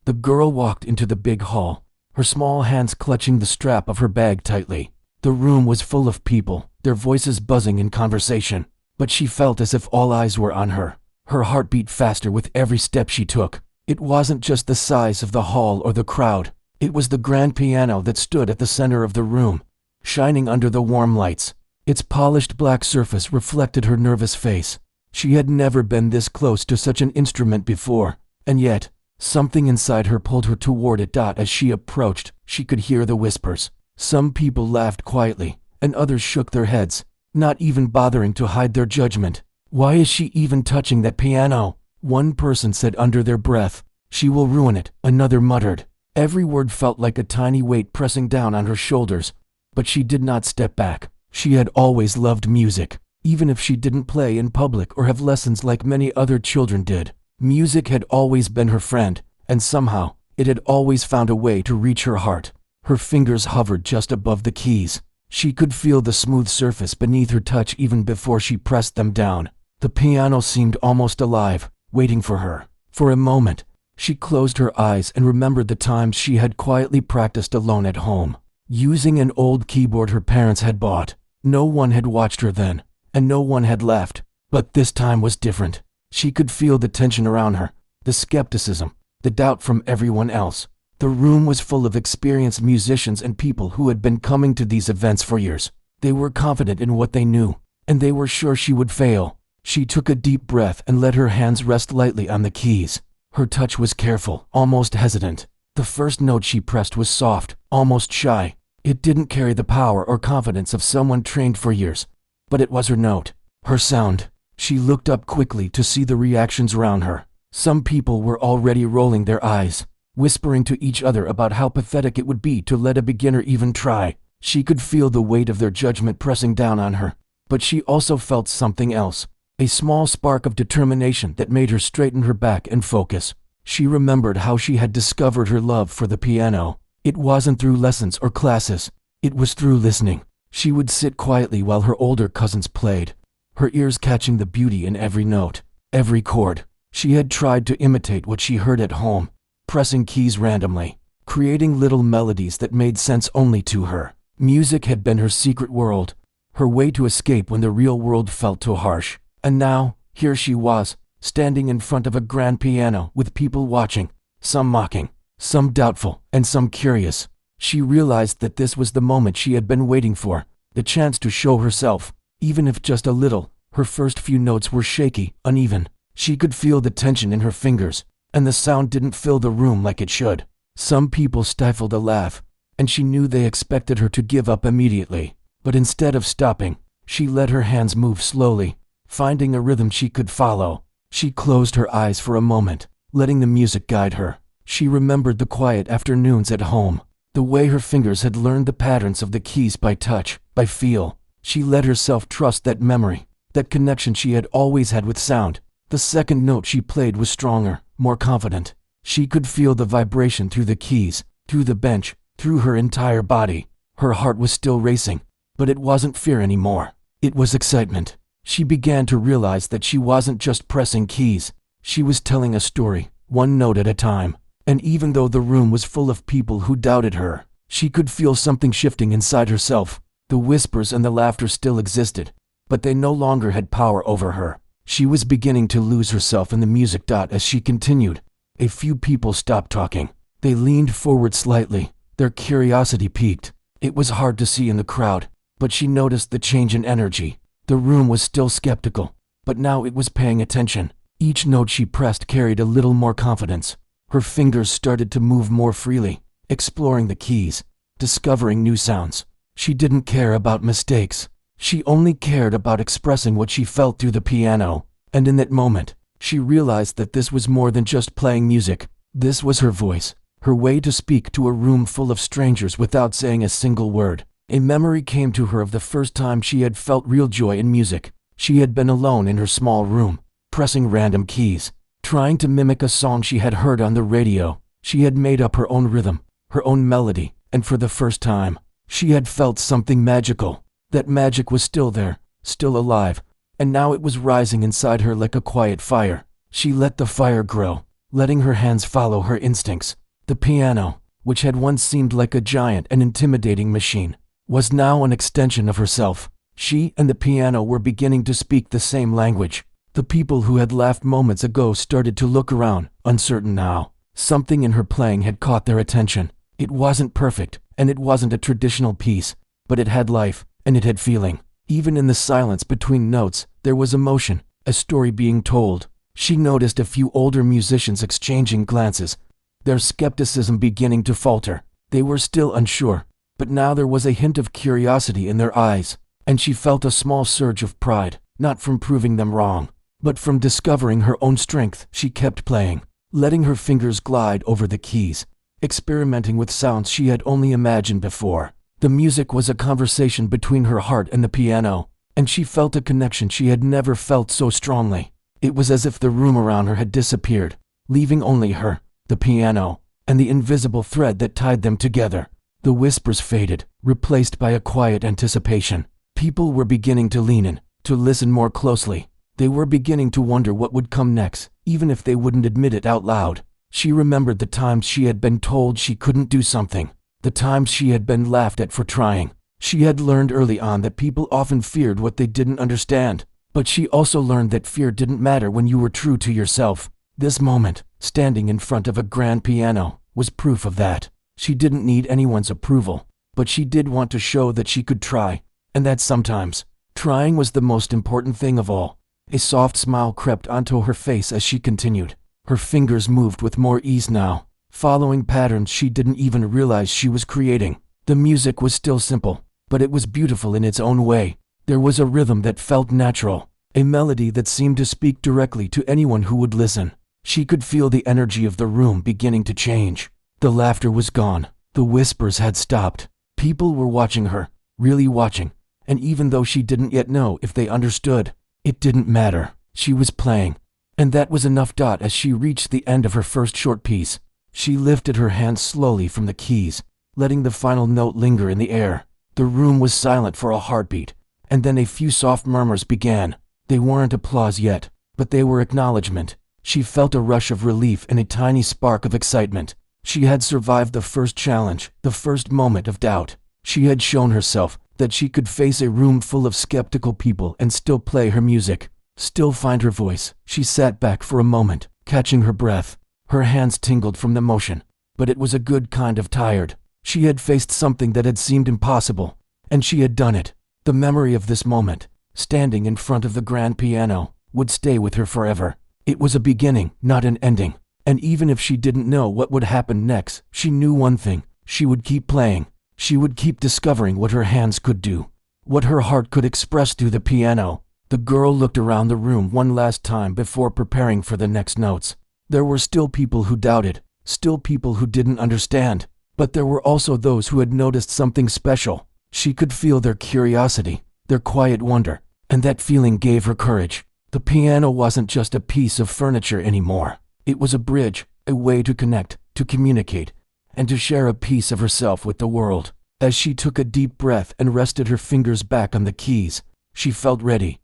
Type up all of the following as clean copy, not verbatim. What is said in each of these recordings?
The girl walked into the big hall, her small hands clutching the strap of her bag tightly. The room was full of people, their voices buzzing in conversation, but she felt as if all eyes were on her. Her heart beat faster with every step she took. It wasn't just the size of the hall or the crowd. It was the grand piano that stood at the center of the room, shining under the warm lights. Its polished black surface reflected her nervous face. She had never been this close to such an instrument before, and yet, something inside her pulled her toward it. As she approached, she could hear the whispers. Some people laughed quietly, and others shook their heads, not even bothering to hide their judgment. "Why is she even touching that piano?" one person said under their breath. "She will ruin it," another muttered. Every word felt like a tiny weight pressing down on her shoulders, but she did not step back. She had always loved music, even if she didn't play in public or have lessons like many other children did. Music had always been her friend, and somehow, it had always found a way to reach her heart. Her fingers hovered just above the keys. She could feel the smooth surface beneath her touch even before she pressed them down. The piano seemed almost alive, waiting for her. For a moment, she closed her eyes and remembered the times she had quietly practiced alone at home, using an old keyboard her parents had bought. No one had watched her then, and no one had laughed. But this time was different. She could feel the tension around her, the skepticism, the doubt from everyone else. The room was full of experienced musicians and people who had been coming to these events for years. They were confident in what they knew, and they were sure she would fail. She took a deep breath and let her hands rest lightly on the keys. Her touch was careful, almost hesitant. The first note she pressed was soft, almost shy. It didn't carry the power or confidence of someone trained for years, but it was her note, her sound. She looked up quickly to see the reactions around her. Some people were already rolling their eyes, whispering to each other about how pathetic it would be to let a beginner even try. She could feel the weight of their judgment pressing down on her, but she also felt something else, a small spark of determination that made her straighten her back and focus. She remembered how she had discovered her love for the piano. It wasn't through lessons or classes, it was through listening. She would sit quietly while her older cousins played, her ears catching the beauty in every note, every chord. She had tried to imitate what she heard at home, pressing keys randomly, creating little melodies that made sense only to her. Music had been her secret world, her way to escape when the real world felt too harsh. And now, here she was, standing in front of a grand piano with people watching, some mocking, some doubtful, and some curious. She realized that this was the moment she had been waiting for, the chance to show herself, even if just a little. Her first few notes were shaky, uneven. She could feel the tension in her fingers, and the sound didn't fill the room like it should. Some people stifled a laugh, and she knew they expected her to give up immediately. But instead of stopping, she let her hands move slowly, finding a rhythm she could follow. She closed her eyes for a moment, letting the music guide her. She remembered the quiet afternoons at home, the way her fingers had learned the patterns of the keys by touch, by feel. She let herself trust that memory, that connection she had always had with sound. The second note she played was stronger, more confident. She could feel the vibration through the keys, through the bench, through her entire body. Her heart was still racing, but it wasn't fear anymore. It was excitement. She began to realize that she wasn't just pressing keys. She was telling a story, one note at a time. And even though the room was full of people who doubted her, she could feel something shifting inside herself. The whispers and the laughter still existed, but they no longer had power over her. She was beginning to lose herself in the music. As she continued, a few people stopped talking. They leaned forward slightly, their curiosity piqued. It was hard to see in the crowd, but she noticed the change in energy. The room was still skeptical, but now it was paying attention. Each note she pressed carried a little more confidence. Her fingers started to move more freely, exploring the keys, discovering new sounds. She didn't care about mistakes. She only cared about expressing what she felt through the piano. And in that moment, she realized that this was more than just playing music. This was her voice, her way to speak to a room full of strangers without saying a single word. A memory came to her of the first time she had felt real joy in music. She had been alone in her small room, pressing random keys, trying to mimic a song she had heard on the radio. She had made up her own rhythm, her own melody, and for the first time, she had felt something magical. That magic was still there, still alive, and now it was rising inside her like a quiet fire. She let the fire grow, letting her hands follow her instincts. The piano, which had once seemed like a giant and intimidating machine, was now an extension of herself. She and the piano were beginning to speak the same language. The people who had laughed moments ago started to look around, uncertain now. Something in her playing had caught their attention. It wasn't perfect, and it wasn't a traditional piece, but it had life, and it had feeling. Even in the silence between notes, there was emotion, a story being told. She noticed a few older musicians exchanging glances, their skepticism beginning to falter. They were still unsure, but now there was a hint of curiosity in their eyes, and she felt a small surge of pride, not from proving them wrong, but from discovering her own strength. She kept playing, letting her fingers glide over the keys, experimenting with sounds she had only imagined before. The music was a conversation between her heart and the piano, and she felt a connection she had never felt so strongly. It was as if the room around her had disappeared, leaving only her, the piano, and the invisible thread that tied them together. The whispers faded, replaced by a quiet anticipation. People were beginning to lean in, to listen more closely. They were beginning to wonder what would come next, even if they wouldn't admit it out loud. She remembered the times she had been told she couldn't do something, the times she had been laughed at for trying. She had learned early on that people often feared what they didn't understand, but she also learned that fear didn't matter when you were true to yourself. This moment, standing in front of a grand piano, was proof of that. She didn't need anyone's approval, but she did want to show that she could try, and that sometimes, trying was the most important thing of all. A soft smile crept onto her face as she continued. Her fingers moved with more ease now, following patterns she didn't even realize she was creating. The music was still simple, but it was beautiful in its own way. There was a rhythm that felt natural, a melody that seemed to speak directly to anyone who would listen. She could feel the energy of the room beginning to change. The laughter was gone. The whispers had stopped. People were watching her, really watching, and even though she didn't yet know if they understood, it didn't matter. She was playing, and that was enough. As she reached the end of her first short piece, she lifted her hands slowly from the keys, letting the final note linger in the air. The room was silent for a heartbeat, and then a few soft murmurs began. They weren't applause yet, but they were acknowledgement. She felt a rush of relief and a tiny spark of excitement. She had survived the first challenge, the first moment of doubt. She had shown herself that she could face a room full of skeptical people and still play her music, still find her voice. She sat back for a moment, catching her breath. Her hands tingled from the motion, but it was a good kind of tired. She had faced something that had seemed impossible, and she had done it. The memory of this moment, standing in front of the grand piano, would stay with her forever. It was a beginning, not an ending. And even if she didn't know what would happen next, she knew one thing: she would keep playing. She would keep discovering what her hands could do, what her heart could express through the piano. The girl looked around the room one last time before preparing for the next notes. There were still people who doubted, still people who didn't understand, but there were also those who had noticed something special. She could feel their curiosity, their quiet wonder, and that feeling gave her courage. The piano wasn't just a piece of furniture anymore. It was a bridge, a way to connect, to communicate, and to share a piece of herself with the world. As she took a deep breath and rested her fingers back on the keys, she felt ready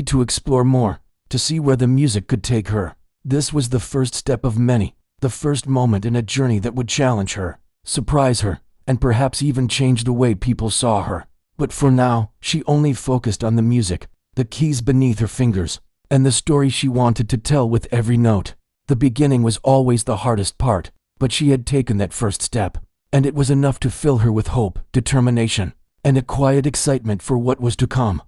to explore more, to see where the music could take her. This was the first step of many, the first moment in a journey that would challenge her, surprise her, and perhaps even change the way people saw her. But for now, she only focused on the music, the keys beneath her fingers, and the story she wanted to tell with every note. The beginning was always the hardest part, but she had taken that first step, and it was enough to fill her with hope, determination, and a quiet excitement for what was to come.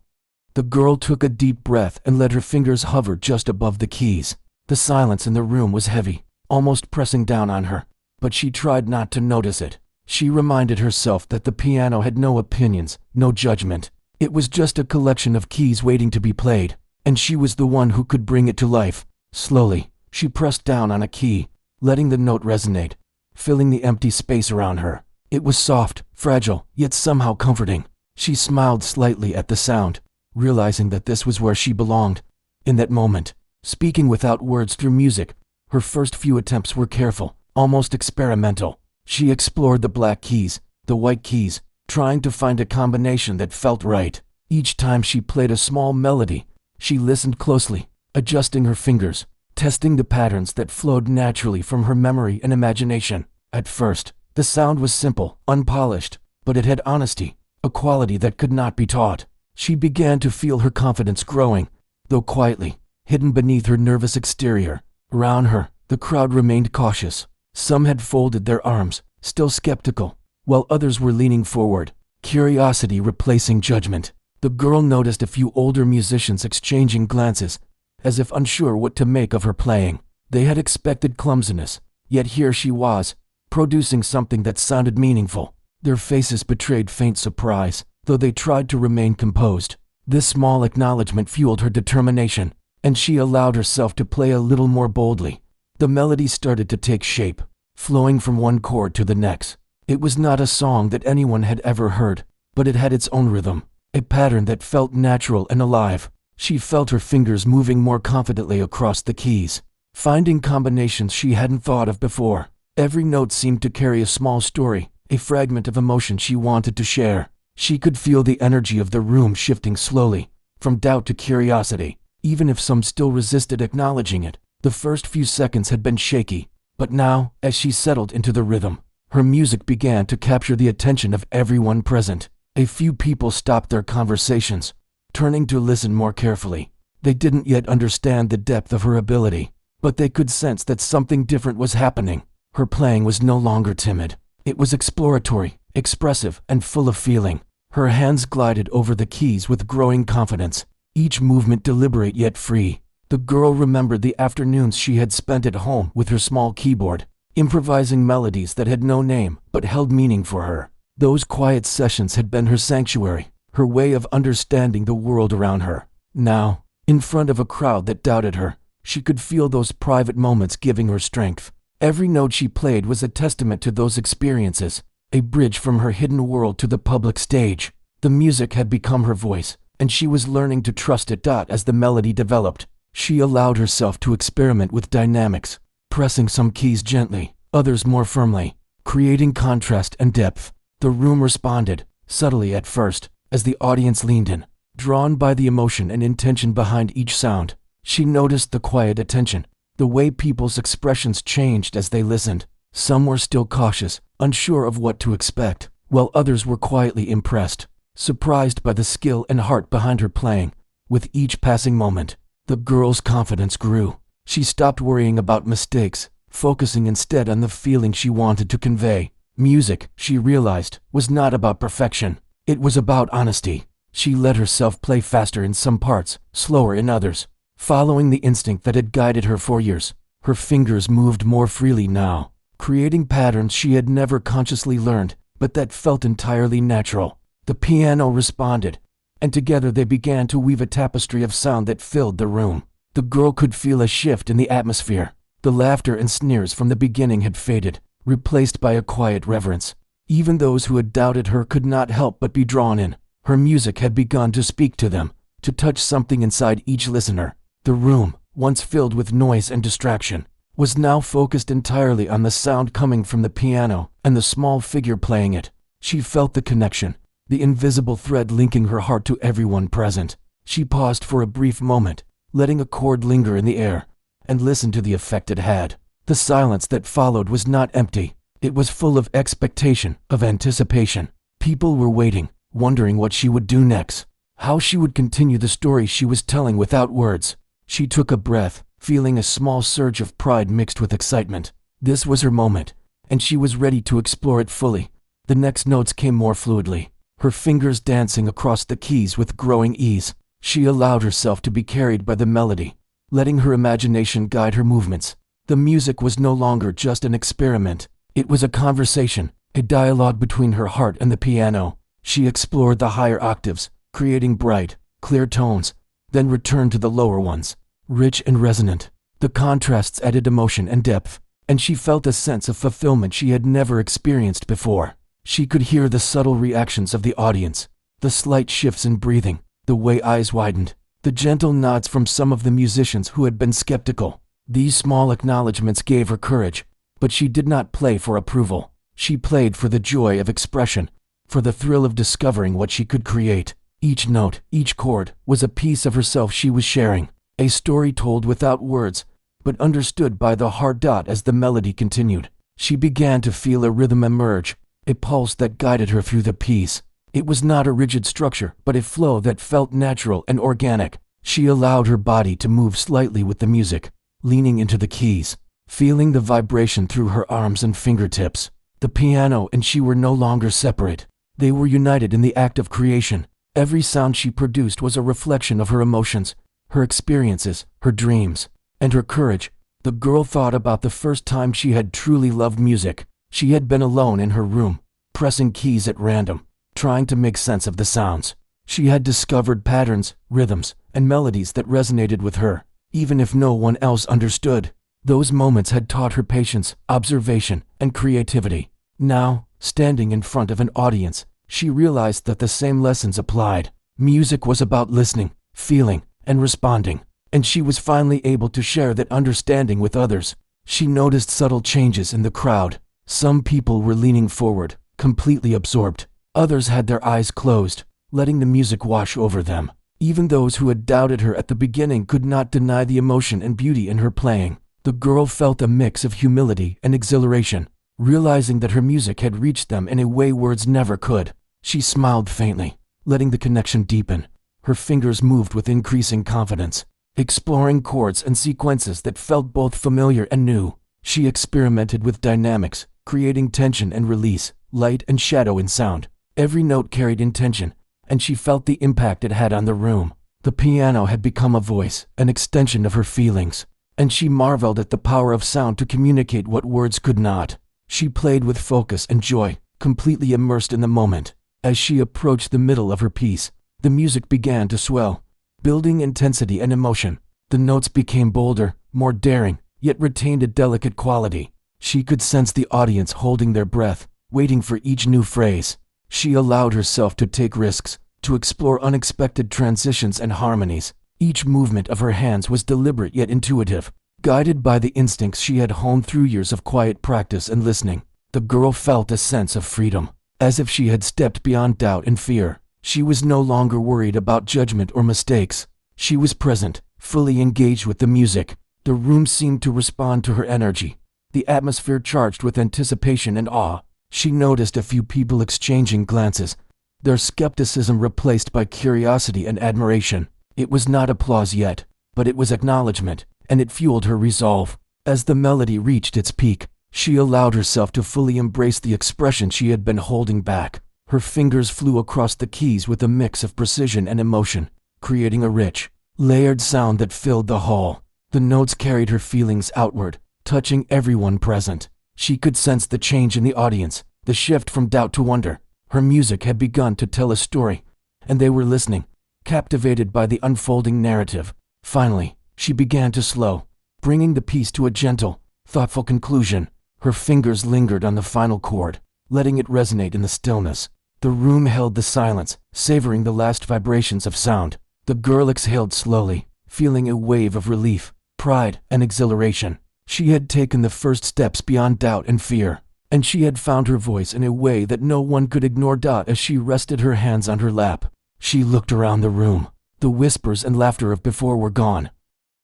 The girl took a deep breath and let her fingers hover just above the keys. The silence in the room was heavy, almost pressing down on her, but she tried not to notice it. She reminded herself that the piano had no opinions, no judgment. It was just a collection of keys waiting to be played, and she was the one who could bring it to life. Slowly, she pressed down on a key, letting the note resonate, filling the empty space around her. It was soft, fragile, yet somehow comforting. She smiled slightly at the sound, realizing that this was where she belonged. In that moment, speaking without words through music, her first few attempts were careful, almost experimental. She explored the black keys, the white keys, trying to find a combination that felt right. Each time she played a small melody, she listened closely, adjusting her fingers, testing the patterns that flowed naturally from her memory and imagination. At first, the sound was simple, unpolished, but it had honesty, a quality that could not be taught. She began to feel her confidence growing, though quietly, hidden beneath her nervous exterior. Around her, the crowd remained cautious. Some had folded their arms, still skeptical, while others were leaning forward, curiosity replacing judgment. The girl noticed a few older musicians exchanging glances, as if unsure what to make of her playing. They had expected clumsiness, yet here she was, producing something that sounded meaningful. Their faces betrayed faint surprise, though they tried to remain composed. This small acknowledgement fueled her determination, and she allowed herself to play a little more boldly. The melody started to take shape, flowing from one chord to the next. It was not a song that anyone had ever heard, but it had its own rhythm, a pattern that felt natural and alive. She felt her fingers moving more confidently across the keys, finding combinations she hadn't thought of before. Every note seemed to carry a small story, a fragment of emotion she wanted to share. She could feel the energy of the room shifting slowly, from doubt to curiosity, even if some still resisted acknowledging it. The first few seconds had been shaky, but now, as she settled into the rhythm, her music began to capture the attention of everyone present. A few people stopped their conversations, turning to listen more carefully. They didn't yet understand the depth of her ability, but they could sense that something different was happening. Her playing was no longer timid. It was exploratory, expressive, and full of feeling. Her hands glided over the keys with growing confidence, each movement deliberate yet free. The girl remembered the afternoons she had spent at home with her small keyboard, improvising melodies that had no name but held meaning for her. Those quiet sessions had been her sanctuary, her way of understanding the world around her. Now, in front of a crowd that doubted her, she could feel those private moments giving her strength. Every note she played was a testament to those experiences, a bridge from her hidden world to the public stage. The music had become her voice, and she was learning to trust it. As the melody developed, she allowed herself to experiment with dynamics, pressing some keys gently, others more firmly, creating contrast and depth. The room responded, subtly at first, as the audience leaned in, drawn by the emotion and intention behind each sound. She noticed the quiet attention, the way people's expressions changed as they listened. Some were still cautious, unsure of what to expect, while others were quietly impressed, surprised by the skill and heart behind her playing. With each passing moment, the girl's confidence grew. She stopped worrying about mistakes, focusing instead on the feeling she wanted to convey. Music, she realized, was not about perfection. It was about honesty. She let herself play faster in some parts, slower in others, following the instinct that had guided her for years. Her fingers moved more freely now, creating patterns she had never consciously learned, but that felt entirely natural. The piano responded, and together they began to weave a tapestry of sound that filled the room. The girl could feel a shift in the atmosphere. The laughter and sneers from the beginning had faded, replaced by a quiet reverence. Even those who had doubted her could not help but be drawn in. Her music had begun to speak to them, to touch something inside each listener. The room, once filled with noise and distraction, was now focused entirely on the sound coming from the piano and the small figure playing it. She felt the connection, the invisible thread linking her heart to everyone present. She paused for a brief moment, letting a chord linger in the air, and listened to the effect it had. The silence that followed was not empty. It was full of expectation, of anticipation. People were waiting, wondering what she would do next, how she would continue the story she was telling without words. She took a breath, feeling a small surge of pride mixed with excitement. This was her moment, and she was ready to explore it fully. The next notes came more fluidly, her fingers dancing across the keys with growing ease. She allowed herself to be carried by the melody, letting her imagination guide her movements. The music was no longer just an experiment. It was a conversation, a dialogue between her heart and the piano. She explored the higher octaves, creating bright, clear tones, then returned to the lower ones, rich and resonant. The contrasts added emotion and depth, and she felt a sense of fulfillment she had never experienced before. She could hear the subtle reactions of the audience, the slight shifts in breathing, the way eyes widened, the gentle nods from some of the musicians who had been skeptical. These small acknowledgments gave her courage, but she did not play for approval. She played for the joy of expression, for the thrill of discovering what she could create. Each note, each chord, was a piece of herself she was sharing, a story told without words, but understood by the hard dot as the melody continued. She began to feel a rhythm emerge, a pulse that guided her through the piece. It was not a rigid structure, but a flow that felt natural and organic. She allowed her body to move slightly with the music, leaning into the keys, feeling the vibration through her arms and fingertips. The piano and she were no longer separate. They were united in the act of creation. Every sound she produced was a reflection of her emotions, her experiences, her dreams, and her courage. The girl thought about the first time she had truly loved music. She had been alone in her room, pressing keys at random, trying to make sense of the sounds. She had discovered patterns, rhythms, and melodies that resonated with her, even if no one else understood. Those moments had taught her patience, observation, and creativity. Now, standing in front of an audience, she realized that the same lessons applied. Music was about listening, feeling, and responding, and she was finally able to share that understanding with others. She noticed subtle changes in the crowd. Some people were leaning forward, completely absorbed. Others had their eyes closed, letting the music wash over them. Even those who had doubted her at the beginning could not deny the emotion and beauty in her playing. The girl felt a mix of humility and exhilaration, realizing that her music had reached them in a way words never could. She smiled faintly, letting the connection deepen. Her fingers moved with increasing confidence, exploring chords and sequences that felt both familiar and new. She experimented with dynamics, creating tension and release, light and shadow in sound. Every note carried intention, and she felt the impact it had on the room. The piano had become a voice, an extension of her feelings, and she marveled at the power of sound to communicate what words could not. She played with focus and joy, completely immersed in the moment. As she approached the middle of her piece, the music began to swell, building intensity and emotion. The notes became bolder, more daring, yet retained a delicate quality. She could sense the audience holding their breath, waiting for each new phrase. She allowed herself to take risks, to explore unexpected transitions and harmonies. Each movement of her hands was deliberate yet intuitive, guided by the instincts she had honed through years of quiet practice and listening. The girl felt a sense of freedom, as if she had stepped beyond doubt and fear. She was no longer worried about judgment or mistakes. She was present, fully engaged with the music. The room seemed to respond to her energy, the atmosphere charged with anticipation and awe. She noticed a few people exchanging glances, their skepticism replaced by curiosity and admiration. It was not applause yet, but it was acknowledgement, and it fueled her resolve. As the melody reached its peak, she allowed herself to fully embrace the expression she had been holding back. Her fingers flew across the keys with a mix of precision and emotion, creating a rich, layered sound that filled the hall. The notes carried her feelings outward, touching everyone present. She could sense the change in the audience, the shift from doubt to wonder. Her music had begun to tell a story, and they were listening, captivated by the unfolding narrative. Finally, she began to slow, bringing the piece to a gentle, thoughtful conclusion. Her fingers lingered on the final chord, letting it resonate in the stillness. The room held the silence, savoring the last vibrations of sound. The girl exhaled slowly, feeling a wave of relief, pride, and exhilaration. She had taken the first steps beyond doubt and fear, and she had found her voice in a way that no one could ignore. As she rested her hands on her lap, she looked around the room. The whispers and laughter of before were gone.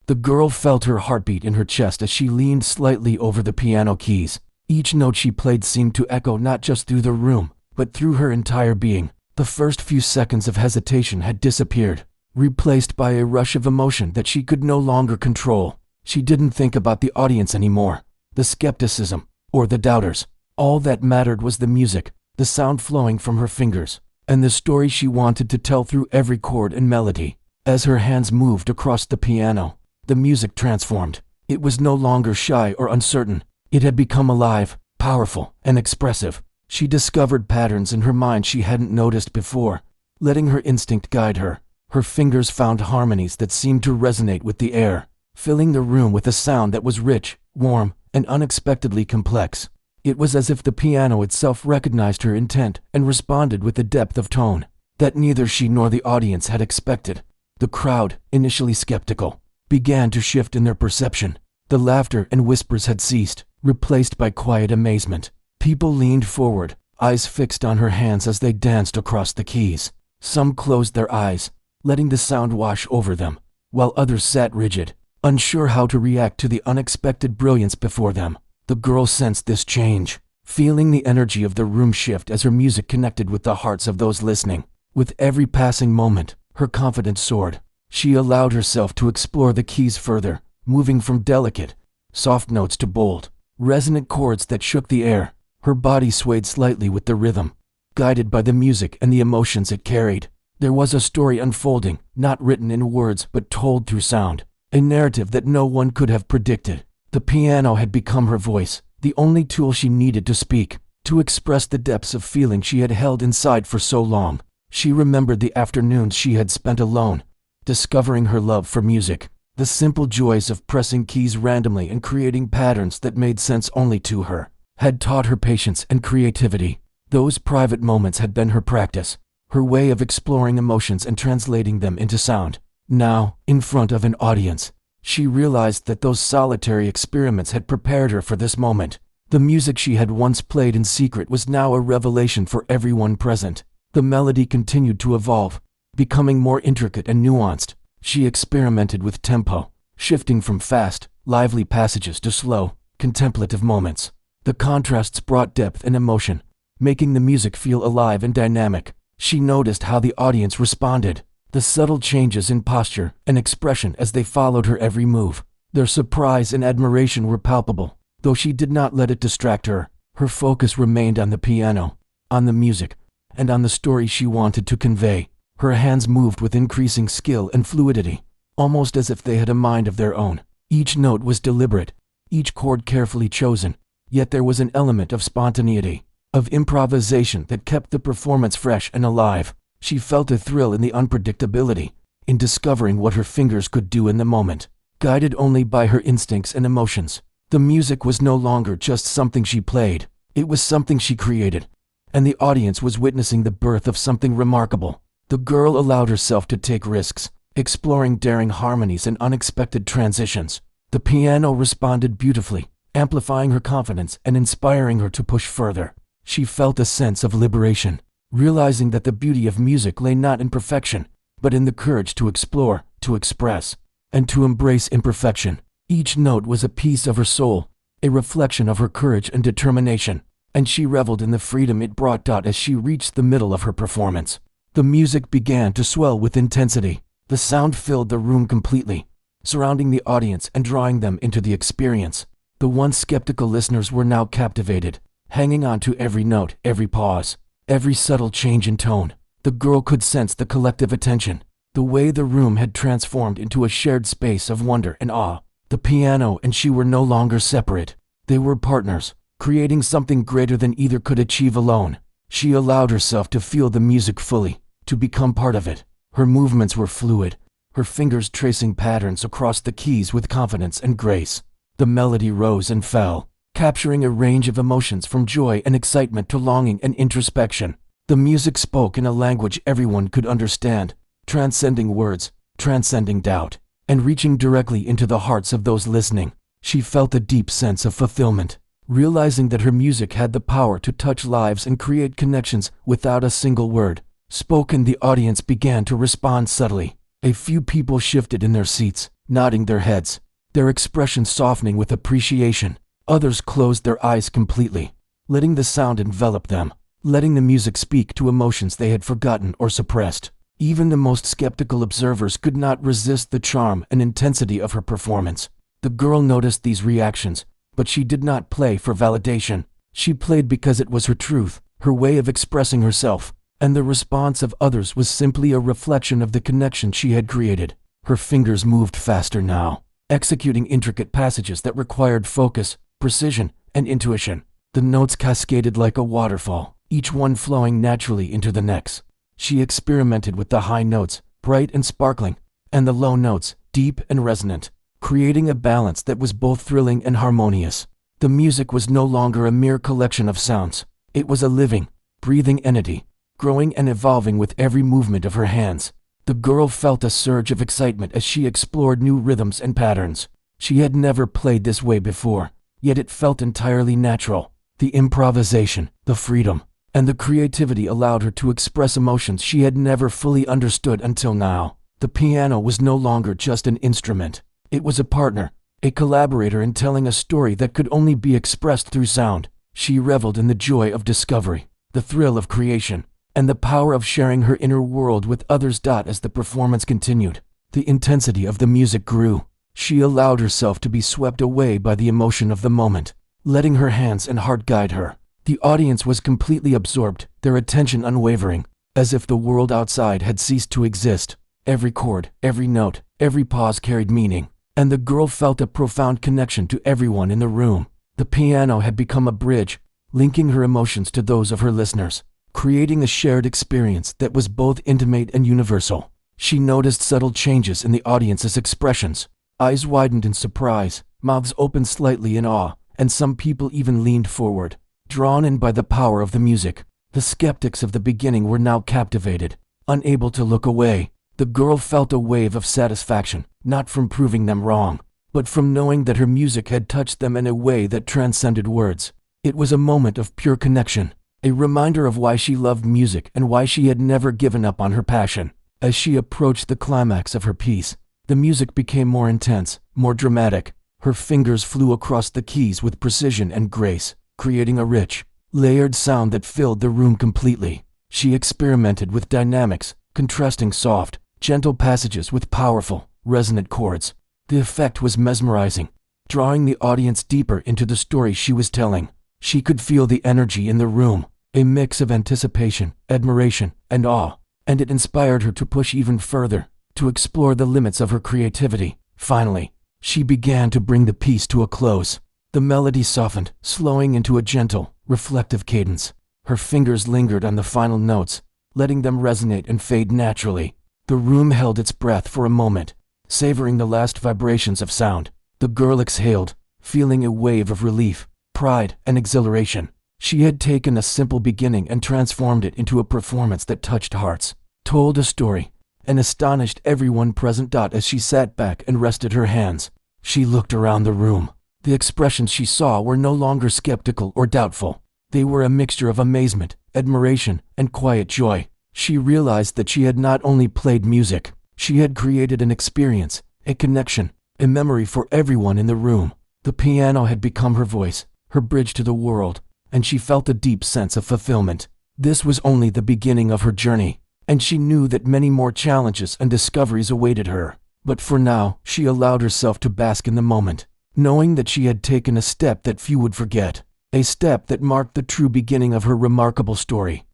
The girl felt her heartbeat in her chest as she leaned slightly over the piano keys. Each note she played seemed to echo not just through the room, but through her entire being. The first few seconds of hesitation had disappeared, replaced by a rush of emotion that she could no longer control. She didn't think about the audience anymore, the skepticism, or the doubters. All that mattered was the music, the sound flowing from her fingers, and the story she wanted to tell through every chord and melody. As her hands moved across the piano, the music transformed. It was no longer shy or uncertain. It had become alive, powerful, and expressive. She discovered patterns in her mind she hadn't noticed before, letting her instinct guide her. Her fingers found harmonies that seemed to resonate with the air, filling the room with a sound that was rich, warm, and unexpectedly complex. It was as if the piano itself recognized her intent and responded with a depth of tone that neither she nor the audience had expected. The crowd, initially skeptical, began to shift in their perception. The laughter and whispers had ceased, replaced by quiet amazement. People leaned forward, eyes fixed on her hands as they danced across the keys. Some closed their eyes, letting the sound wash over them, while others sat rigid, unsure how to react to the unexpected brilliance before them. The girl sensed this change, feeling the energy of the room shift as her music connected with the hearts of those listening. With every passing moment, her confidence soared. She allowed herself to explore the keys further, moving from delicate, soft notes to bold, resonant chords that shook the air. Her body swayed slightly with the rhythm, guided by the music and the emotions it carried. There was a story unfolding, not written in words but told through sound, a narrative that no one could have predicted. The piano had become her voice, the only tool she needed to speak, to express the depths of feeling she had held inside for so long. She remembered the afternoons she had spent alone, discovering her love for music, the simple joys of pressing keys randomly and creating patterns that made sense only to her, had taught her patience and creativity. Those private moments had been her practice, her way of exploring emotions and translating them into sound. Now, in front of an audience, she realized that those solitary experiments had prepared her for this moment. The music she had once played in secret was now a revelation for everyone present. The melody continued to evolve, becoming more intricate and nuanced. She experimented with tempo, shifting from fast, lively passages to slow, contemplative moments. The contrasts brought depth and emotion, making the music feel alive and dynamic. She noticed how the audience responded, the subtle changes in posture and expression as they followed her every move. Their surprise and admiration were palpable. Though she did not let it distract her, her focus remained on the piano, on the music, and on the story she wanted to convey. Her hands moved with increasing skill and fluidity, almost as if they had a mind of their own. Each note was deliberate, each chord carefully chosen, yet there was an element of spontaneity, of improvisation that kept the performance fresh and alive. She felt a thrill in the unpredictability, in discovering what her fingers could do in the moment, guided only by her instincts and emotions. The music was no longer just something she played, it was something she created, and the audience was witnessing the birth of something remarkable. The girl allowed herself to take risks, exploring daring harmonies and unexpected transitions. The piano responded beautifully, amplifying her confidence and inspiring her to push further. She felt a sense of liberation, realizing that the beauty of music lay not in perfection, but in the courage to explore, to express, and to embrace imperfection. Each note was a piece of her soul, a reflection of her courage and determination, and she reveled in the freedom it brought. As she reached the middle of her performance, the music began to swell with intensity. The sound filled the room completely, surrounding the audience and drawing them into the experience. The once skeptical listeners were now captivated, hanging on to every note, every pause, every subtle change in tone. The girl could sense the collective attention, the way the room had transformed into a shared space of wonder and awe. The piano and she were no longer separate. They were partners, creating something greater than either could achieve alone. She allowed herself to feel the music fully, to become part of it. Her movements were fluid, her fingers tracing patterns across the keys with confidence and grace. The melody rose and fell, capturing a range of emotions from joy and excitement to longing and introspection. The music spoke in a language everyone could understand, transcending words, transcending doubt, and reaching directly into the hearts of those listening. She felt a deep sense of fulfillment, realizing that her music had the power to touch lives and create connections without a single word spoken. The audience began to respond subtly. A few people shifted in their seats, nodding their heads, their expressions softening with appreciation. Others closed their eyes completely, letting the sound envelop them, letting the music speak to emotions they had forgotten or suppressed. Even the most skeptical observers could not resist the charm and intensity of her performance. The girl noticed these reactions, but she did not play for validation. She played because it was her truth, her way of expressing herself, and the response of others was simply a reflection of the connection she had created. Her fingers moved faster now, executing intricate passages that required focus, precision, and intuition. The notes cascaded like a waterfall, each one flowing naturally into the next. She experimented with the high notes, bright and sparkling, and the low notes, deep and resonant, creating a balance that was both thrilling and harmonious. The music was no longer a mere collection of sounds. It was a living, breathing entity, growing and evolving with every movement of her hands. The girl felt a surge of excitement as she explored new rhythms and patterns. She had never played this way before, yet it felt entirely natural. The improvisation, the freedom, and the creativity allowed her to express emotions she had never fully understood until now. The piano was no longer just an instrument. It was a partner, a collaborator in telling a story that could only be expressed through sound. She reveled in the joy of discovery, the thrill of creation, and the power of sharing her inner world with others. As the performance continued, the intensity of the music grew. She allowed herself to be swept away by the emotion of the moment, letting her hands and heart guide her. The audience was completely absorbed, their attention unwavering, as if the world outside had ceased to exist. Every chord, every note, every pause carried meaning, and the girl felt a profound connection to everyone in the room. The piano had become a bridge, linking her emotions to those of her listeners, creating a shared experience that was both intimate and universal. She noticed subtle changes in the audience's expressions. Eyes widened in surprise, mouths opened slightly in awe, and some people even leaned forward, drawn in by the power of the music. The skeptics of the beginning were now captivated, unable to look away. The girl felt a wave of satisfaction, not from proving them wrong, but from knowing that her music had touched them in a way that transcended words. It was a moment of pure connection, a reminder of why she loved music and why she had never given up on her passion. As she approached the climax of her piece, the music became more intense, more dramatic. Her fingers flew across the keys with precision and grace, creating a rich, layered sound that filled the room completely. She experimented with dynamics, contrasting soft, gentle passages with powerful, resonant chords. The effect was mesmerizing, drawing the audience deeper into the story she was telling. She could feel the energy in the room, a mix of anticipation, admiration, and awe, and it inspired her to push even further, to explore the limits of her creativity. Finally, she began to bring the piece to a close. The melody softened, slowing into a gentle, reflective cadence. Her fingers lingered on the final notes, letting them resonate and fade naturally. The room held its breath for a moment, savoring the last vibrations of sound. The girl exhaled, feeling a wave of relief, pride, and exhilaration. She had taken a simple beginning and transformed it into a performance that touched hearts, told a story, and astonished everyone present. As she sat back and rested her hands, she looked around the room. The expressions she saw were no longer skeptical or doubtful. They were a mixture of amazement, admiration, and quiet joy. She realized that she had not only played music, she had created an experience, a connection, a memory for everyone in the room. The piano had become her voice, her bridge to the world, and she felt a deep sense of fulfillment. This was only the beginning of her journey, and she knew that many more challenges and discoveries awaited her. But for now, she allowed herself to bask in the moment, knowing that she had taken a step that few would forget, a step that marked the true beginning of her remarkable story.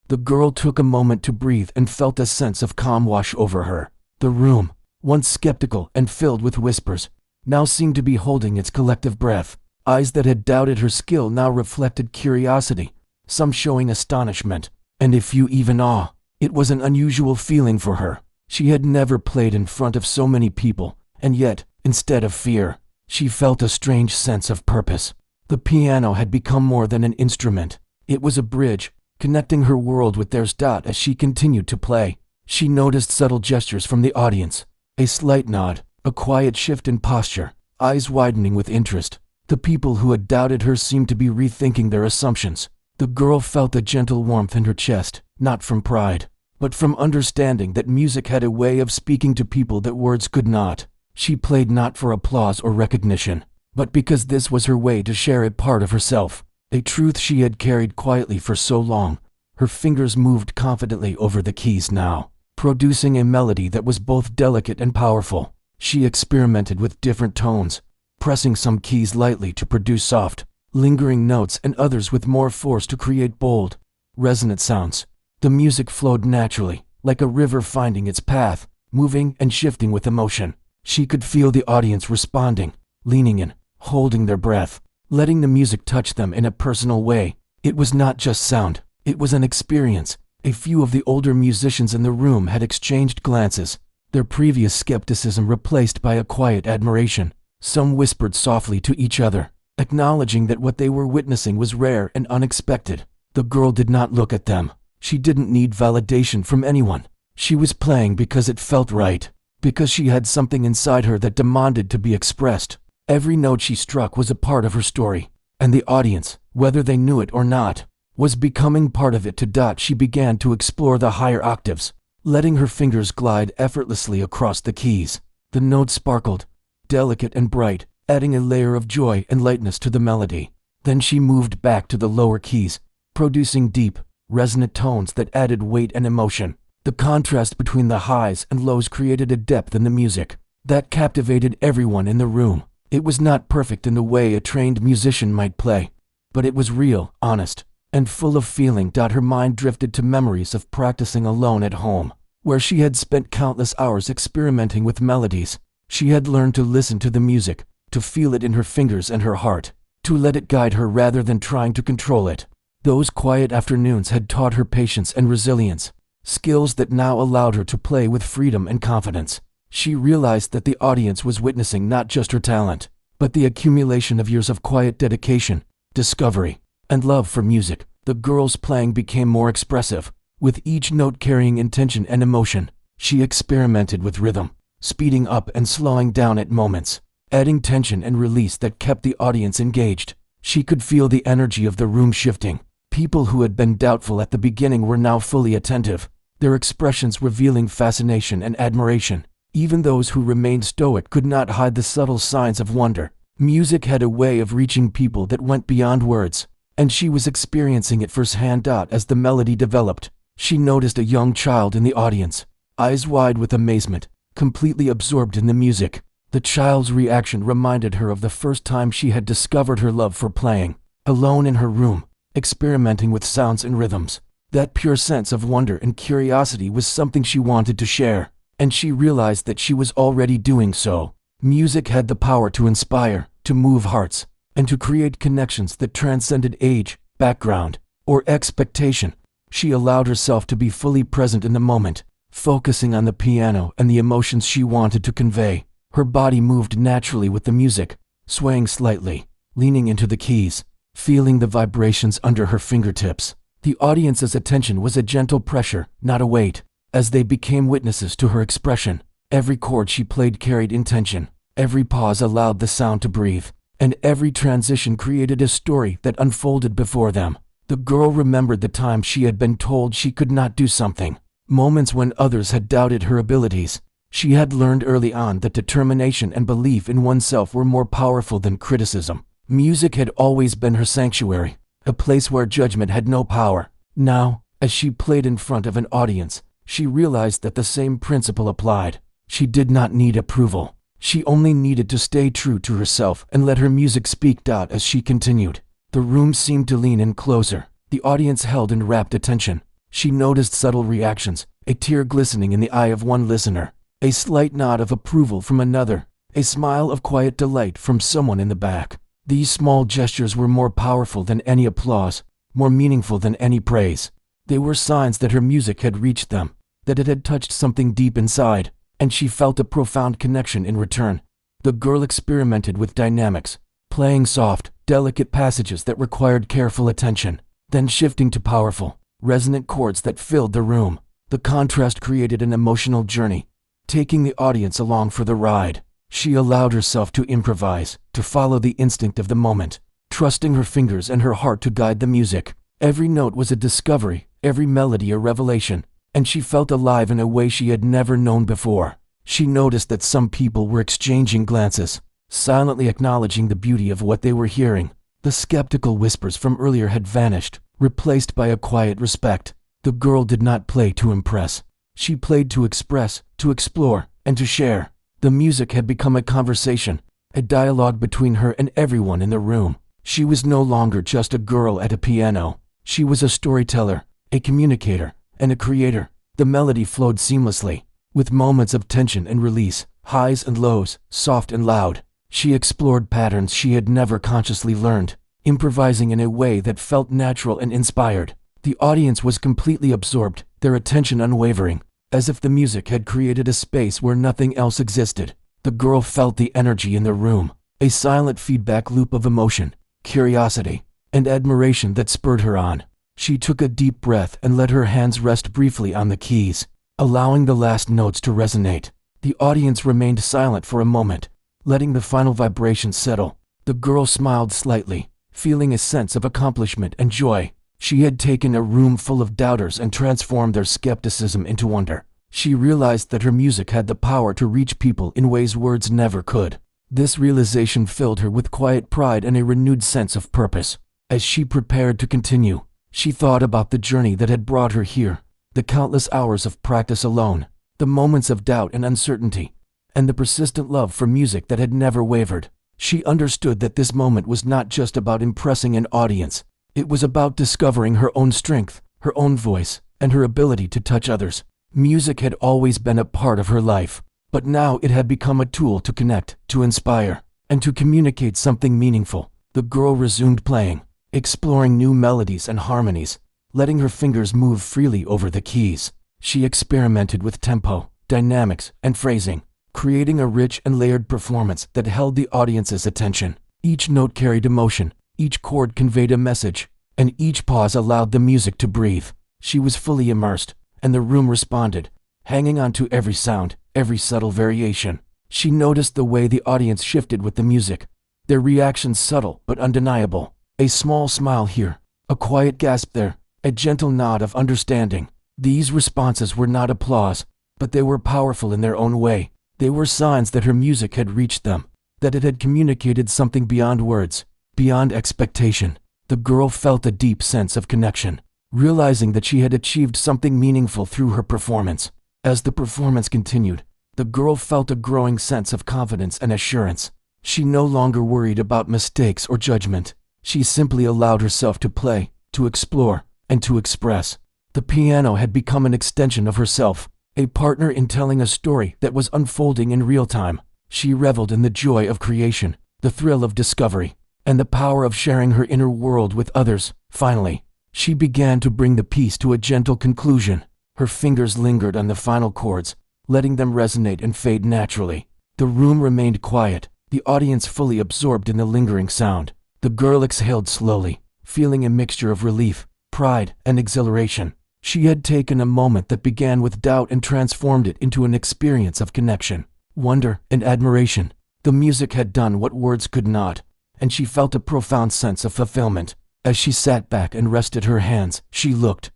The girl took a moment to breathe and felt a sense of calm wash over her. The room, once skeptical and filled with whispers, now seemed to be holding its collective breath. Eyes that had doubted her skill now reflected curiosity, some showing astonishment, and a few even awe. It was an unusual feeling for her. She had never played in front of so many people, and yet, instead of fear, she felt a strange sense of purpose. The piano had become more than an instrument. It was a bridge, connecting her world with theirs. As she continued to play, she noticed subtle gestures from the audience, a slight nod, a quiet shift in posture, eyes widening with interest. The people who had doubted her seemed to be rethinking their assumptions. The girl felt a gentle warmth in her chest, not from pride, but from understanding that music had a way of speaking to people that words could not. She played not for applause or recognition, but because this was her way to share a part of herself, a truth she had carried quietly for so long. Her fingers moved confidently over the keys now, producing a melody that was both delicate and powerful. She experimented with different tones, pressing some keys lightly to produce soft, lingering notes and others with more force to create bold, resonant sounds. The music flowed naturally, like a river finding its path, moving and shifting with emotion. She could feel the audience responding, leaning in, holding their breath, letting the music touch them in a personal way. It was not just sound, it was an experience. A few of the older musicians in the room had exchanged glances, their previous skepticism replaced by a quiet admiration. Some whispered softly to each other, acknowledging that what they were witnessing was rare and unexpected. The girl did not look at them. She didn't need validation from anyone. She was playing because it felt right, because she had something inside her that demanded to be expressed. Every note she struck was a part of her story, and the audience, whether they knew it or not, was becoming part of it. She began to explore the higher octaves, letting her fingers glide effortlessly across the keys. The notes sparkled, delicate and bright, adding a layer of joy and lightness to the melody. Then she moved back to the lower keys, producing deep, resonant tones that added weight and emotion. The contrast between the highs and lows created a depth in the music that captivated everyone in the room. It was not perfect in the way a trained musician might play, but it was real, honest, and full of feeling. Her mind drifted to memories of practicing alone at home, where she had spent countless hours experimenting with melodies. She had learned to listen to the music, to feel it in her fingers and her heart, to let it guide her rather than trying to control it. Those quiet afternoons had taught her patience and resilience, skills that now allowed her to play with freedom and confidence. She realized that the audience was witnessing not just her talent, but the accumulation of years of quiet dedication, discovery, and love for music. The girl's playing became more expressive, with each note carrying intention and emotion. She experimented with rhythm, speeding up and slowing down at moments, adding tension and release that kept the audience engaged. She could feel the energy of the room shifting. People who had been doubtful at the beginning were now fully attentive, their expressions revealing fascination and admiration. Even those who remained stoic could not hide the subtle signs of wonder. Music had a way of reaching people that went beyond words, and she was experiencing it firsthand. As the melody developed, she noticed a young child in the audience, eyes wide with amazement, completely absorbed in the music. The child's reaction reminded her of the first time she had discovered her love for playing, alone in her room, experimenting with sounds and rhythms. That pure sense of wonder and curiosity was something she wanted to share, and she realized that she was already doing so. Music had the power to inspire, to move hearts, and to create connections that transcended age, background, or expectation. She allowed herself to be fully present in the moment, focusing on the piano and the emotions she wanted to convey. Her body moved naturally with the music, swaying slightly, leaning into the keys, feeling the vibrations under her fingertips. The audience's attention was a gentle pressure, not a weight, as they became witnesses to her expression. Every chord she played carried intention, every pause allowed the sound to breathe, and every transition created a story that unfolded before them. The girl remembered the times she had been told she could not do something, moments when others had doubted her abilities. She had learned early on that determination and belief in oneself were more powerful than criticism. Music had always been her sanctuary, a place where judgment had no power. Now, as she played in front of an audience, she realized that the same principle applied. She did not need approval. She only needed to stay true to herself and let her music speak. As she continued, the room seemed to lean in closer. The audience held in rapt attention. She noticed subtle reactions, a tear glistening in the eye of one listener, a slight nod of approval from another, a smile of quiet delight from someone in the back. These small gestures were more powerful than any applause, more meaningful than any praise. They were signs that her music had reached them, that it had touched something deep inside, and she felt a profound connection in return. The girl experimented with dynamics, playing soft, delicate passages that required careful attention, then shifting to powerful, resonant chords that filled the room. The contrast created an emotional journey, taking the audience along for the ride. She allowed herself to improvise, to follow the instinct of the moment, trusting her fingers and her heart to guide the music. Every note was a discovery, every melody a revelation, and she felt alive in a way she had never known before. She noticed that some people were exchanging glances, silently acknowledging the beauty of what they were hearing. The skeptical whispers from earlier had vanished, replaced by a quiet respect. The girl did not play to impress. She played to express, to explore, and to share. The music had become a conversation, a dialogue between her and everyone in the room. She was no longer just a girl at a piano. She was a storyteller, a communicator, and a creator. The melody flowed seamlessly, with moments of tension and release, highs and lows, soft and loud. She explored patterns she had never consciously learned, improvising in a way that felt natural and inspired. The audience was completely absorbed, their attention unwavering, as if the music had created a space where nothing else existed. The girl felt the energy in the room, a silent feedback loop of emotion, curiosity, and admiration that spurred her on. She took a deep breath and let her hands rest briefly on the keys, allowing the last notes to resonate. The audience remained silent for a moment, letting the final vibrations settle. The girl smiled slightly, feeling a sense of accomplishment and joy. She had taken a room full of doubters and transformed their skepticism into wonder. She realized that her music had the power to reach people in ways words never could. This realization filled her with quiet pride and a renewed sense of purpose. As she prepared to continue, she thought about the journey that had brought her here, the countless hours of practice alone, the moments of doubt and uncertainty, and the persistent love for music that had never wavered. She understood that this moment was not just about impressing an audience. It was about discovering her own strength, her own voice, and her ability to touch others. Music had always been a part of her life, but now it had become a tool to connect, to inspire, and to communicate something meaningful. The girl resumed playing, exploring new melodies and harmonies, letting her fingers move freely over the keys. She experimented with tempo, dynamics, and phrasing, creating a rich and layered performance that held the audience's attention. Each note carried emotion, each chord conveyed a message, and each pause allowed the music to breathe. She was fully immersed, and the room responded, hanging on to every sound, every subtle variation. She noticed the way the audience shifted with the music, their reactions subtle but undeniable. A small smile here, a quiet gasp there, a gentle nod of understanding. These responses were not applause, but they were powerful in their own way. They were signs that her music had reached them, that it had communicated something beyond words, beyond expectation. The girl felt a deep sense of connection, realizing that she had achieved something meaningful through her performance. As the performance continued, the girl felt a growing sense of confidence and assurance. She no longer worried about mistakes or judgment. She simply allowed herself to play, to explore, and to express. The piano had become an extension of herself, a partner in telling a story that was unfolding in real time. She reveled in the joy of creation, the thrill of discovery, and the power of sharing her inner world with others. Finally, she began to bring the piece to a gentle conclusion. Her fingers lingered on the final chords, letting them resonate and fade naturally. The room remained quiet, the audience fully absorbed in the lingering sound. The girl exhaled slowly, feeling a mixture of relief, pride, and exhilaration. She had taken a moment that began with doubt and transformed it into an experience of connection, wonder, and admiration. The music had done what words could not, and she felt a profound sense of fulfillment. As she sat back and rested her hands, she looked.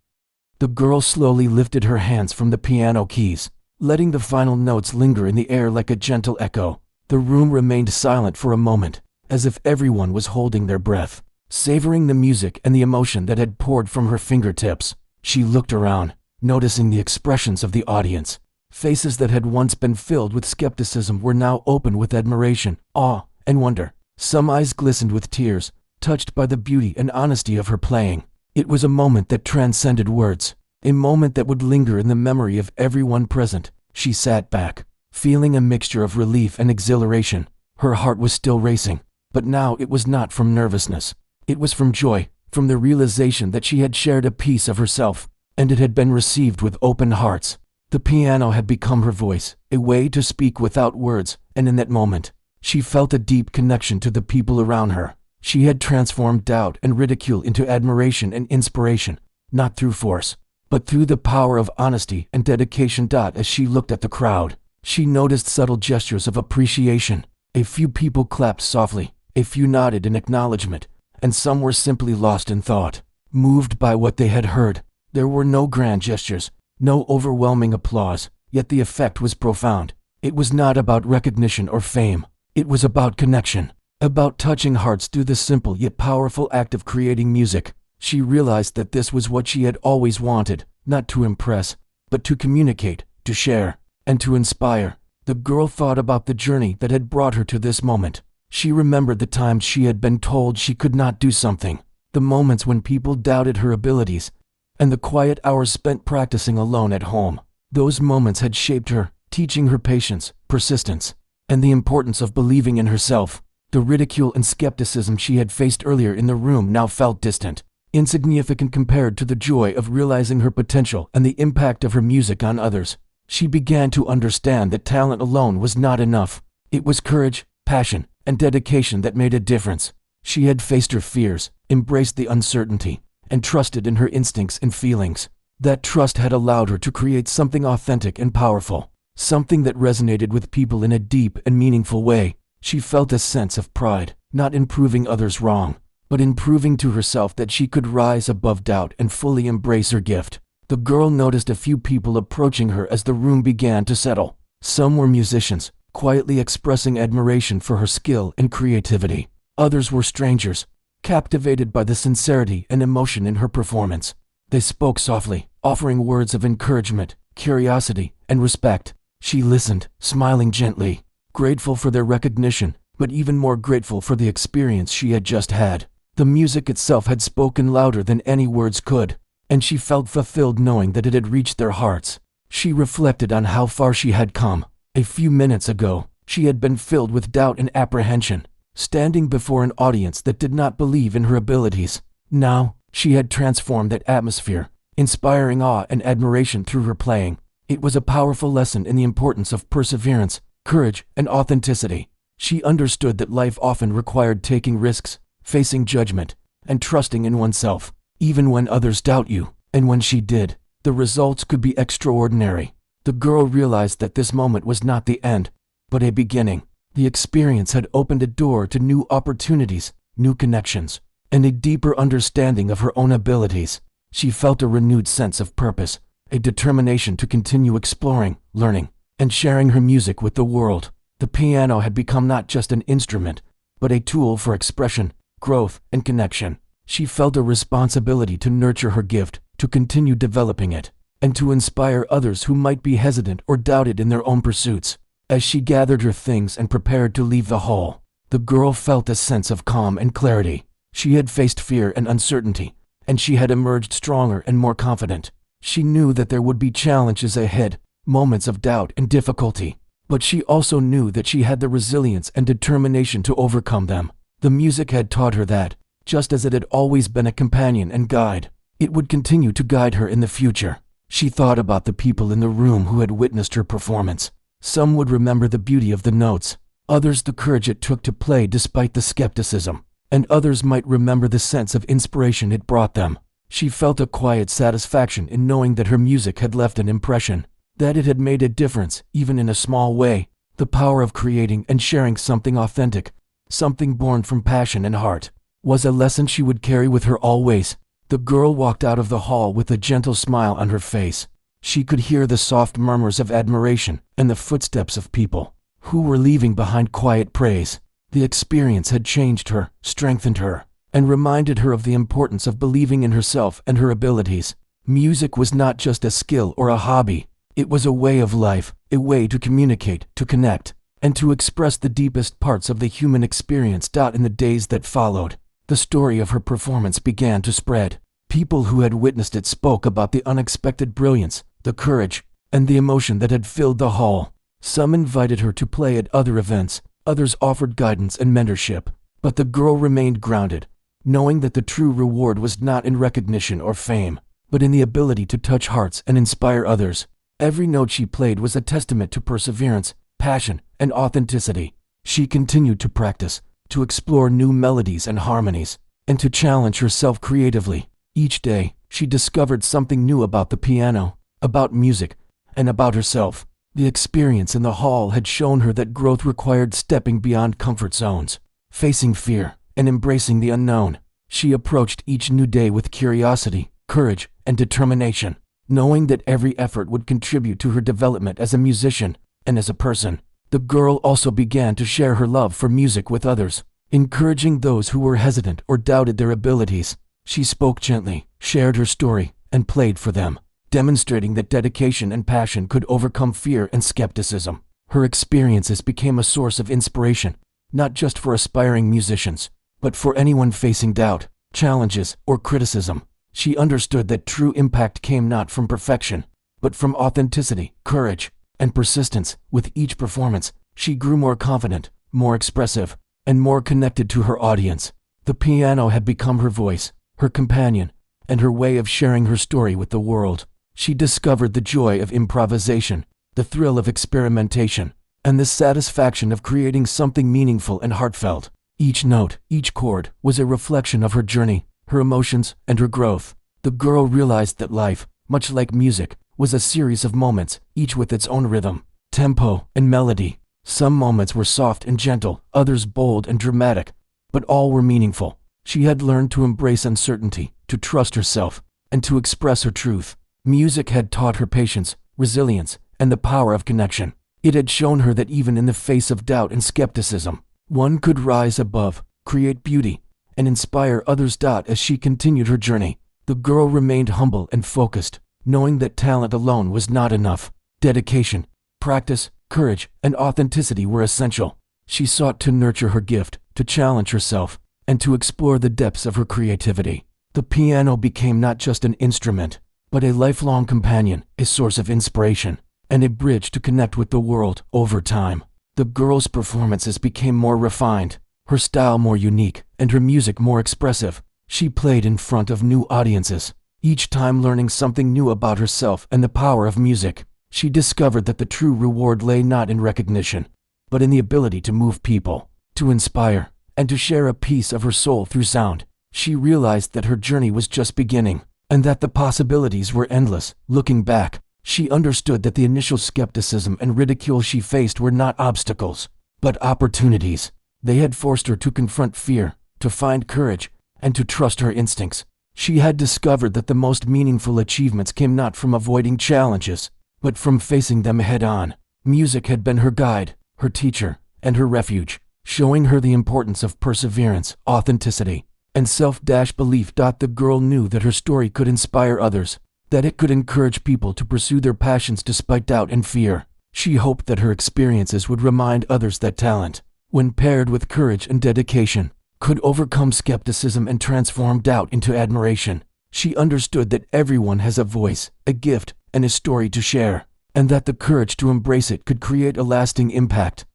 The girl slowly lifted her hands from the piano keys, letting the final notes linger in the air like a gentle echo. The room remained silent for a moment, as if everyone was holding their breath, savoring the music and the emotion that had poured from her fingertips. She looked around, noticing the expressions of the audience. Faces that had once been filled with skepticism were now open with admiration, awe, and wonder. Some eyes glistened with tears, touched by the beauty and honesty of her playing. It was a moment that transcended words, a moment that would linger in the memory of everyone present. She sat back, feeling a mixture of relief and exhilaration. Her heart was still racing, but now it was not from nervousness. It was from joy, from the realization that she had shared a piece of herself, and it had been received with open hearts. The piano had become her voice, a way to speak without words, and in that moment, she felt a deep connection to the people around her. She had transformed doubt and ridicule into admiration and inspiration, not through force, but through the power of honesty and dedication. As she looked at the crowd, she noticed subtle gestures of appreciation. A few people clapped softly, a few nodded in acknowledgement, and some were simply lost in thought, moved by what they had heard. There were no grand gestures, no overwhelming applause, yet the effect was profound. It was not about recognition or fame. It was about connection, about touching hearts through the simple yet powerful act of creating music. She realized that this was what she had always wanted, not to impress, but to communicate, to share, and to inspire. The girl thought about the journey that had brought her to this moment. She remembered the times she had been told she could not do something, the moments when people doubted her abilities, and the quiet hours spent practicing alone at home. Those moments had shaped her, teaching her patience, persistence, and the importance of believing in herself. The ridicule and skepticism she had faced earlier in the room now felt distant, insignificant compared to the joy of realizing her potential and the impact of her music on others. She began to understand that talent alone was not enough. It was courage, passion, and dedication that made a difference. She had faced her fears, embraced the uncertainty, and trusted in her instincts and feelings. That trust had allowed her to create something authentic and powerful, something that resonated with people in a deep and meaningful way. She felt a sense of pride, not in proving others wrong, but in proving to herself that she could rise above doubt and fully embrace her gift. The girl noticed a few people approaching her as the room began to settle. Some were musicians, quietly expressing admiration for her skill and creativity. Others were strangers, captivated by the sincerity and emotion in her performance. They spoke softly, offering words of encouragement, curiosity, and respect. She listened, smiling gently, grateful for their recognition, but even more grateful for the experience she had just had. The music itself had spoken louder than any words could, and she felt fulfilled knowing that it had reached their hearts. She reflected on how far she had come. A few minutes ago, she had been filled with doubt and apprehension, standing before an audience that did not believe in her abilities. Now, she had transformed that atmosphere, inspiring awe and admiration through her playing. It was a powerful lesson in the importance of perseverance, courage, and authenticity. She understood that life often required taking risks, facing judgment, and trusting in oneself, even when others doubt you. And when she did, the results could be extraordinary. The girl realized that this moment was not the end, but a beginning. The experience had opened a door to new opportunities, new connections, and a deeper understanding of her own abilities. She felt a renewed sense of purpose, a determination to continue exploring, learning, and sharing her music with the world. The piano had become not just an instrument, but a tool for expression, growth, and connection. She felt a responsibility to nurture her gift, to continue developing it, and to inspire others who might be hesitant or doubted in their own pursuits. As she gathered her things and prepared to leave the hall, the girl felt a sense of calm and clarity. She had faced fear and uncertainty, and she had emerged stronger and more confident. She knew that there would be challenges ahead, moments of doubt and difficulty, but she also knew that she had the resilience and determination to overcome them. The music had taught her that, just as it had always been a companion and guide, it would continue to guide her in the future. She thought about the people in the room who had witnessed her performance. Some would remember the beauty of the notes, others the courage it took to play despite the skepticism, and others might remember the sense of inspiration it brought them. She felt a quiet satisfaction in knowing that her music had left an impression, that it had made a difference, even in a small way. The power of creating and sharing something authentic, something born from passion and heart, was a lesson she would carry with her always. The girl walked out of the hall with a gentle smile on her face. She could hear the soft murmurs of admiration and the footsteps of people who were leaving behind quiet praise. The experience had changed her, strengthened her, and reminded her of the importance of believing in herself and her abilities. Music was not just a skill or a hobby. It was a way of life, a way to communicate, to connect, and to express the deepest parts of the human experience. In the days that followed, the story of her performance began to spread. People who had witnessed it spoke about the unexpected brilliance, the courage, and the emotion that had filled the hall. Some invited her to play at other events, others offered guidance and mentorship, but the girl remained grounded, knowing that the true reward was not in recognition or fame, but in the ability to touch hearts and inspire others. Every note she played was a testament to perseverance, passion, and authenticity. She continued to practice, to explore new melodies and harmonies, and to challenge herself creatively. Each day, she discovered something new about the piano, about music, and about herself. The experience in the hall had shown her that growth required stepping beyond comfort zones, facing fear, and embracing the unknown. She approached each new day with curiosity, courage, and determination, knowing that every effort would contribute to her development as a musician and as a person. The girl also began to share her love for music with others, encouraging those who were hesitant or doubted their abilities. She spoke gently, shared her story, and played for them, demonstrating that dedication and passion could overcome fear and skepticism. Her experiences became a source of inspiration, not just for aspiring musicians, but for anyone facing doubt, challenges, or criticism. She understood that true impact came not from perfection, but from authenticity, courage, and persistence. With each performance, she grew more confident, more expressive, and more connected to her audience. The piano had become her voice, her companion, and her way of sharing her story with the world. She discovered the joy of improvisation, the thrill of experimentation, and the satisfaction of creating something meaningful and heartfelt. Each note, each chord, was a reflection of her journey, her emotions, and her growth. The girl realized that life, much like music, was a series of moments, each with its own rhythm, tempo, and melody. Some moments were soft and gentle, others bold and dramatic, but all were meaningful. She had learned to embrace uncertainty, to trust herself, and to express her truth. Music had taught her patience, resilience, and the power of connection. It had shown her that even in the face of doubt and skepticism, one could rise above, create beauty, and inspire others. As she continued her journey, the girl remained humble and focused, knowing that talent alone was not enough. Dedication, practice, courage, and authenticity were essential. She sought to nurture her gift, to challenge herself, and to explore the depths of her creativity. The piano became not just an instrument, but a lifelong companion, a source of inspiration, and a bridge to connect with the world. Over time, the girl's performances became more refined, her style more unique, and her music more expressive. She played in front of new audiences, each time learning something new about herself and the power of music. She discovered that the true reward lay not in recognition, but in the ability to move people, to inspire, and to share a piece of her soul through sound. She realized that her journey was just beginning, and that the possibilities were endless. Looking back, she understood that the initial skepticism and ridicule she faced were not obstacles, but opportunities. They had forced her to confront fear, to find courage, and to trust her instincts. She had discovered that the most meaningful achievements came not from avoiding challenges, but from facing them head-on. Music had been her guide, her teacher, and her refuge, showing her the importance of perseverance, authenticity, and self-belief. The girl knew that her story could inspire others, that it could encourage people to pursue their passions despite doubt and fear. She hoped that her experiences would remind others that talent, when paired with courage and dedication, could overcome skepticism and transform doubt into admiration. She understood that everyone has a voice, a gift, and a story to share, and that the courage to embrace it could create a lasting impact.